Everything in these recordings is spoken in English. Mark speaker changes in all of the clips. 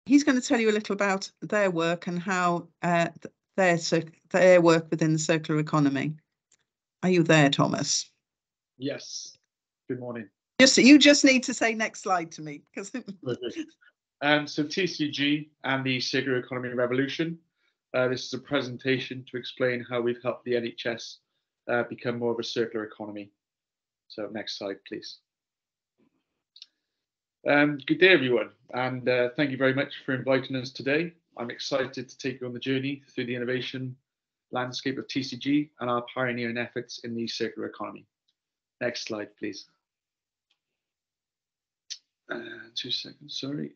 Speaker 1: He's going to tell you a little about their work and how their work within the circular economy. Are you there, Thomas?
Speaker 2: Yes. Good morning.
Speaker 1: You just need to say next slide to me. So
Speaker 2: TCG and the circular economy revolution. This is a presentation to explain how we've helped the NHS become more of a circular economy. So next slide, please. Good day, everyone, and thank you very much for inviting us today. I'm excited to take you on the journey through the innovation landscape of TCG and our pioneering efforts in the circular economy. Next slide, please. 2 seconds, sorry.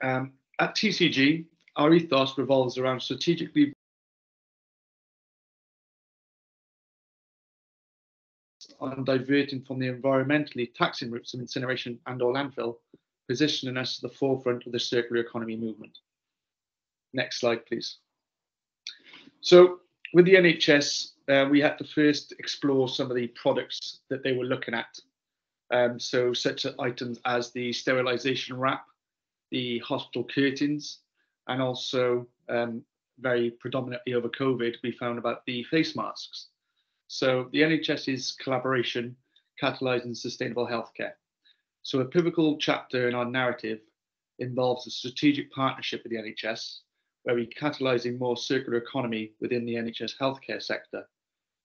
Speaker 2: At TCG, our ethos revolves around strategically on diverting from the environmentally taxing routes of incineration and/or landfill, positioning us to the forefront of the circular economy movement. Next slide, please. So with the NHS, we had to first explore some of the products that they were looking at. So such items as the sterilisation wrap, the hospital curtains, and also very predominantly over COVID, we found about the face masks. So the NHS's collaboration catalysing sustainable healthcare. So a pivotal chapter in our narrative involves a strategic partnership with the NHS, where we catalyse a more circular economy within the NHS healthcare sector.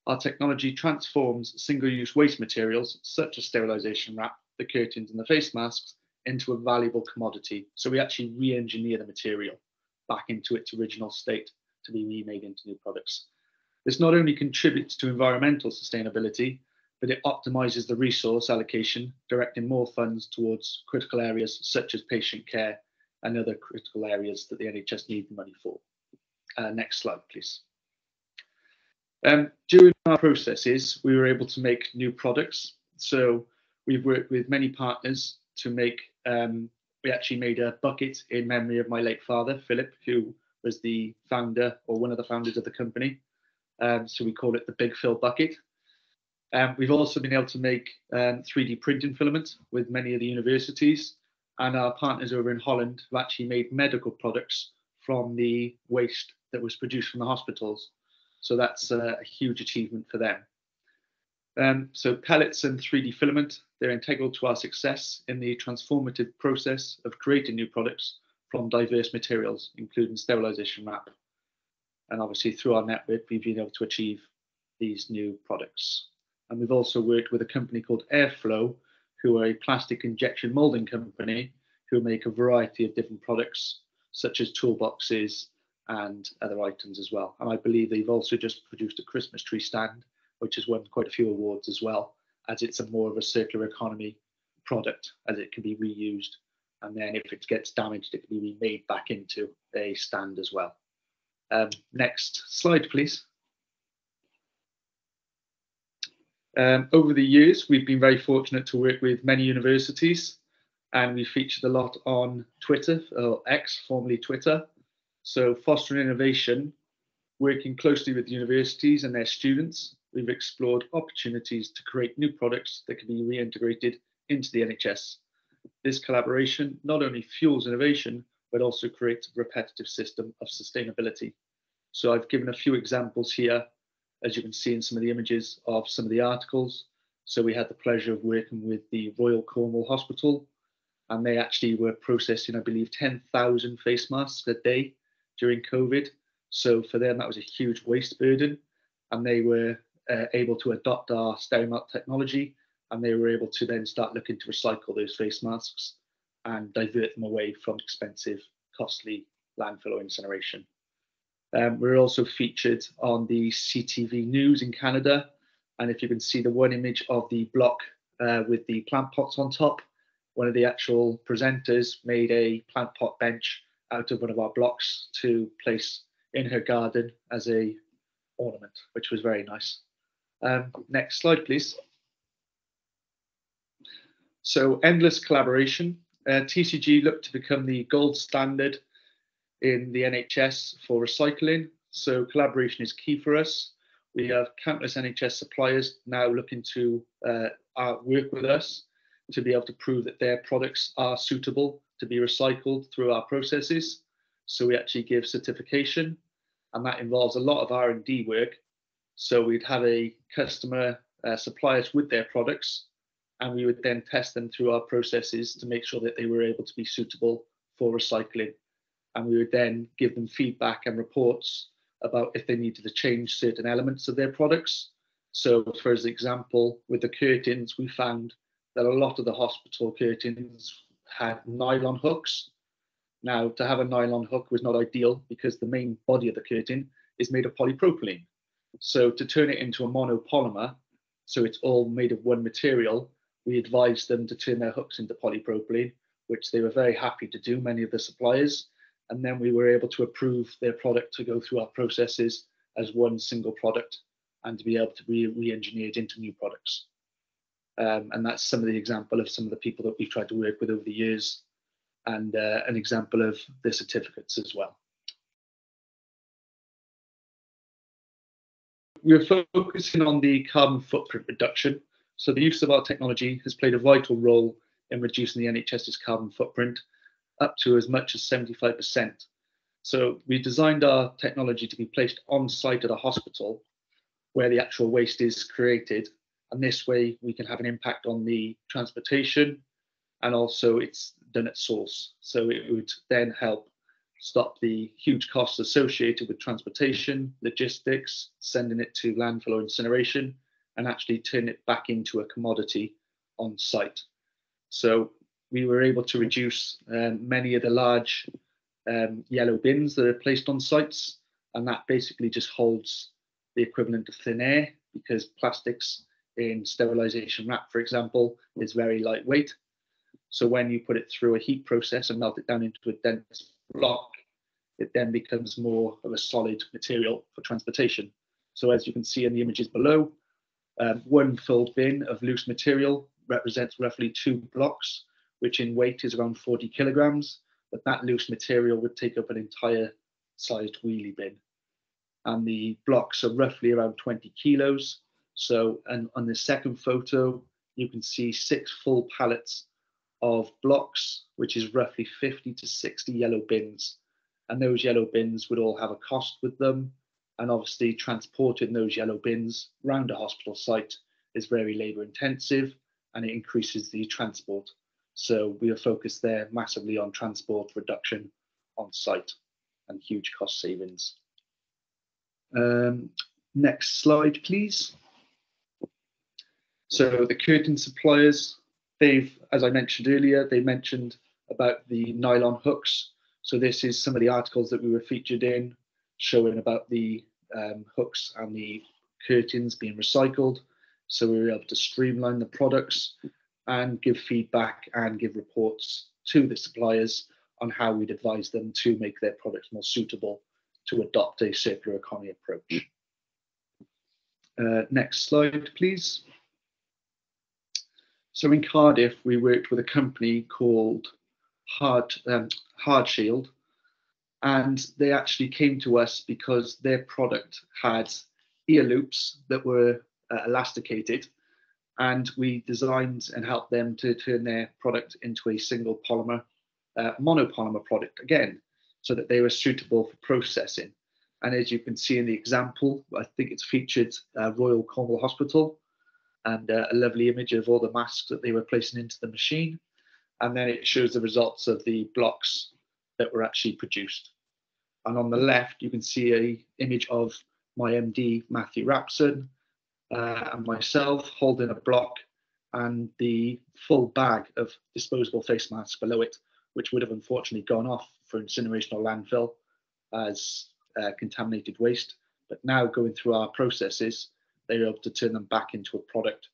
Speaker 2: Our technology transforms single-use waste materials, such as sterilisation wrap, the curtains and the face masks, into a valuable commodity. So we actually re-engineer the material back into its original state to be remade into new products. This not only contributes to environmental sustainability, but it optimises the resource allocation, directing more funds towards critical areas such as patient care and other critical areas that the NHS need the money for. Next slide, please. During our processes, we were able to make new products. So we've worked with many partners to make, we actually made a bucket in memory of my late father, Philip, who was the founder or one of the founders of the company. So we call it the Big Phil bucket. We've also been able to make 3D printing filament with many of the universities, and our partners over in Holland have actually made medical products from the waste that was produced from the hospitals. So that's a huge achievement for them. So pellets and 3D filament, they're integral to our success in the transformative process of creating new products from diverse materials, including sterilisation wrap. And obviously through our network, we've been able to achieve these new products. And we've also worked with a company called Airflow, who are a plastic injection moulding company who make a variety of different products, such as toolboxes and other items as well. And I believe they've also just produced a Christmas tree stand, which has won quite a few awards as well, as it's a more of a circular economy product, as it can be reused. And then if it gets damaged, it can be remade back into a stand as well. Next slide, please. Over the years, we've been very fortunate to work with many universities, and we featured a lot on Twitter, or X, formerly Twitter. So fostering innovation, working closely with universities and their students, we've explored opportunities to create new products that can be reintegrated into the NHS. This collaboration not only fuels innovation, but also creates a repetitive system of sustainability. So I've given a few examples here, as you can see in some of the images of some of the articles. So we had the pleasure of working with the Royal Cornwall Hospital, and they actually were processing, I believe, 10,000 face masks a day during COVID. So for them, that was a huge waste burden, and they were able to adopt our SteriMelt technology, and they were able to then start looking to recycle those face masks and divert them away from expensive, costly landfill or incineration. We're also featured on the CTV News in Canada, and if you can see the one image of the block with the plant pots on top, one of the actual presenters made a plant pot bench out of one of our blocks to place in her garden as a ornament, which was very nice. Next slide, please. So endless collaboration. TCG looked to become the gold standard in the NHS for recycling. So collaboration is key for us. We have countless NHS suppliers now looking to work with us. to be able to prove that their products are suitable to be recycled through our processes. So we actually give certification, and that involves a lot of R&D work. So we'd have a customer supply us with their products, and we would then test them through our processes to make sure that they were able to be suitable for recycling. And we would then give them feedback and reports about if they needed to change certain elements of their products. So for example, with the curtains, we found that a lot of the hospital curtains had nylon hooks. Now, to have a nylon hook was not ideal because the main body of the curtain is made of polypropylene. So to turn it into a monopolymer, so it's all made of one material, we advised them to turn their hooks into polypropylene, which they were very happy to do, many of the suppliers. And then we were able to approve their product to go through our processes as one single product and to be able to be re-engineered into new products. And that's some of the example of some of the people that we've tried to work with over the years, and an example of the certificates as well. We're focusing on the carbon footprint reduction. So the use of our technology has played a vital role in reducing the NHS's carbon footprint up to as much as 75%. So we designed our technology to be placed on site at a hospital where the actual waste is created. And this way we can have an impact on the transportation, and also it's done at source. So it would then help stop the huge costs associated with transportation, logistics, sending it to landfill or incineration, and actually turn it back into a commodity on site. So we were able to reduce many of the large yellow bins that are placed on sites, and that basically just holds the equivalent of thin air, because plastics in sterilization wrap, for example, is very lightweight. So when you put it through a heat process and melt it down into a dense block, it then becomes more of a solid material for transportation. So as you can see in the images below, one filled bin of loose material represents roughly 2 blocks, which in weight is around 40 kilograms, but that loose material would take up an entire sized wheelie bin. And the blocks are roughly around 20 kilos. So, and on the second photo, you can see 6 full pallets of blocks, which is roughly 50 to 60 yellow bins. And those yellow bins would all have a cost with them. And obviously transporting those yellow bins around a hospital site is very labor intensive, and it increases the transport. So we are focused there massively on transport reduction on site and huge cost savings. Next slide, please. So the curtain suppliers, they've, as I mentioned earlier, they mentioned about the nylon hooks. So this is some of the articles that we were featured in, showing about the hooks and the curtains being recycled. So we were able to streamline the products and give feedback and give reports to the suppliers on how we'd advise them to make their products more suitable to adopt a circular economy approach. Next slide, please. So in Cardiff, we worked with a company called Hardshield, and they actually came to us because their product had ear loops that were elasticated, and we designed and helped them to turn their product into a single polymer, monopolymer product again, so that they were suitable for processing. And as you can see in the example, I think it's featured Royal Cornwall Hospital, and a lovely image of all the masks that they were placing into the machine. And then it shows the results of the blocks that were actually produced. And on the left, you can see an image of my MD, Matthew Rapson, and myself holding a block and the full bag of disposable face masks below it, which would have unfortunately gone off for incineration or landfill as contaminated waste. But now going through our processes, they were able to turn them back into a product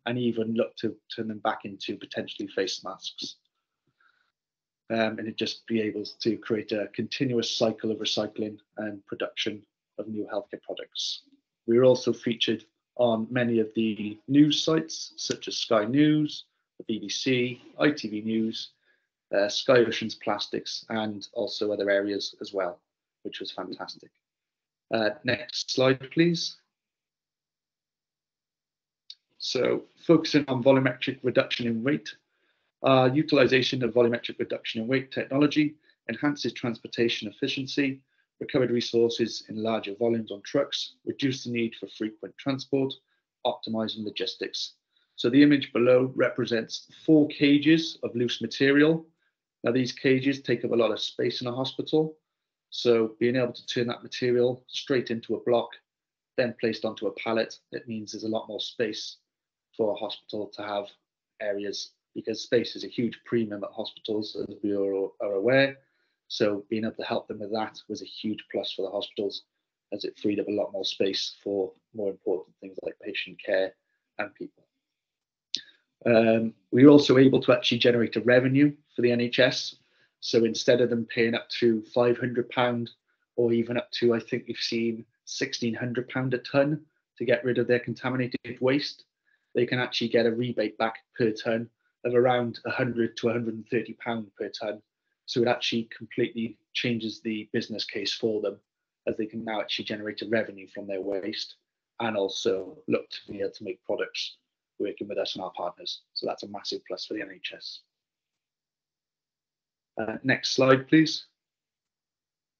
Speaker 2: and even look to turn them back into potentially face masks. And it just be able to create a continuous cycle of recycling and production of new healthcare products. We were also featured on many of the news sites, such as Sky News, the BBC, ITV News, Sky Oceans Plastics, and also other areas as well, which was fantastic. Next slide, please. So focusing on volumetric reduction in weight. Our utilization of volumetric reduction in weight technology enhances transportation efficiency, recovered resources in larger volumes on trucks, reduce the need for frequent transport, optimizing logistics. So the image below represents 4 cages of loose material. Now these cages take up a lot of space in a hospital. So being able to turn that material straight into a block, then placed onto a pallet, it means there's a lot more space for a hospital to have areas, because space is a huge premium at hospitals, as we are aware. So being able to help them with that was a huge plus for the hospitals, as it freed up a lot more space for more important things like patient care and people. We were also able to actually generate a revenue for the NHS. So instead of them paying up to £500 or even up to, I think we've seen £1,600 a tonne to get rid of their contaminated waste, they can actually get a rebate back per tonne of around £100 to £130 per tonne. So it actually completely changes the business case for them, as they can now actually generate a revenue from their waste and also look to be able to make products working with us and our partners. So that's a massive plus for the NHS. Next slide, please.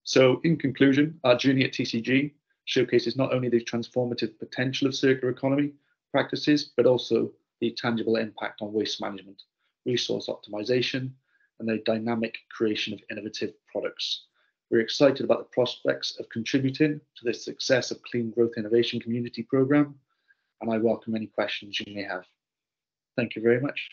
Speaker 2: So in conclusion, our journey at TCG showcases not only the transformative potential of circular economy practices, but also the tangible impact on waste management, resource optimization, and the dynamic creation of innovative products. We're excited about the prospects of contributing to the success of Clean Growth Innovation Community Programme, and I welcome any questions you may have. Thank you very much.